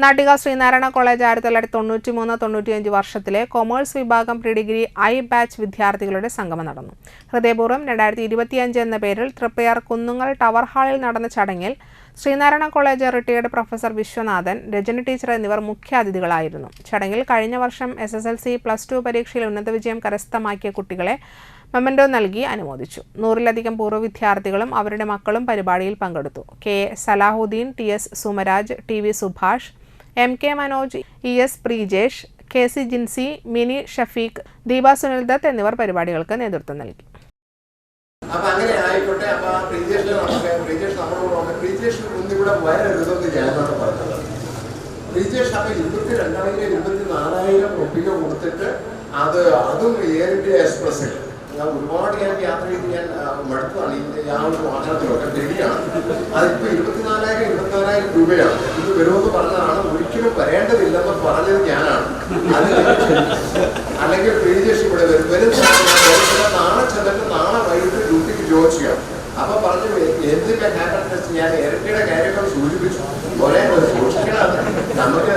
Nattika Sreenarayana college 1993-95 വർഷത്തിലെ commerce വിഭാഗം pre degree I batch വിദ്യാർത്ഥികളുടെ സംഗമം നടന്നു. ഹൃദയപൂർവ്വം 2025 എന്ന പേരിൽ തൃപ്പയാർ കുന്നുങ്ങൽ ടവർ ഹാളിൽ നടന്ന ചടങ്ങിൽ Sreenarayana college retired professor Viswanathan, Rajani teacher എന്നിവർ മുഖ്യാതിഥികളായിരുന്നു. ചടങ്ങിൽ കഴിഞ്ഞ വർഷം SSLC, +2 പരീക്ഷയിൽ ഉന്നത വിജയം കരസ്ഥമാക്കിയ കുട്ടികളെ മെമന്റോ നൽകി അനുമോദിച്ചു. 100-ലധികം പൂർവ്വ വിദ്യാർത്ഥികളും അവരുടെ മക്കളും പരിപാടിയിൽ പങ്കെടുത്തു. KA Salahuddin, TS Sumaraj, TV Subhash, MK Manoj, ES Preejesh, KC Jincy, Mini Shafeeq, Deepa Sunildutt എന്നിവർ പരിപാടികൾക്ക് നേതൃത്വം നൽകി. ഞാൻ ഒരുപാട് യാത്ര ചെയ്ത് ഞാൻ മടുത്താണ്. ഞാൻ ഒരു വാഹനത്തിലൊക്കെ ശരിയാണ്. അതിപ്പോൾ 24,000 രൂപയാണ്. ഇത് വരുമെന്ന് പറഞ്ഞതാണ്. ഒരിക്കലും വരേണ്ടതില്ലെന്ന് പറഞ്ഞത് ഞാനാണ്. അല്ലെങ്കിൽ പ്രീജേഷ് ഇവിടെ വരും. നാളെ ചെന്നിട്ട് നാളെ വൈകിട്ട് ഡ്യൂട്ടിക്ക് ജോയിൻ ചെയ്യാം. അപ്പൊ പറഞ്ഞു എന്തിന്റെ ഹാൻഡ് ടെസ്റ്റ് ഞാൻ ഇരട്ടിയുടെ കാര്യങ്ങൾ സൂചിപ്പിച്ചു. ഒരേ സൂക്ഷിക്കണം. നമുക്ക്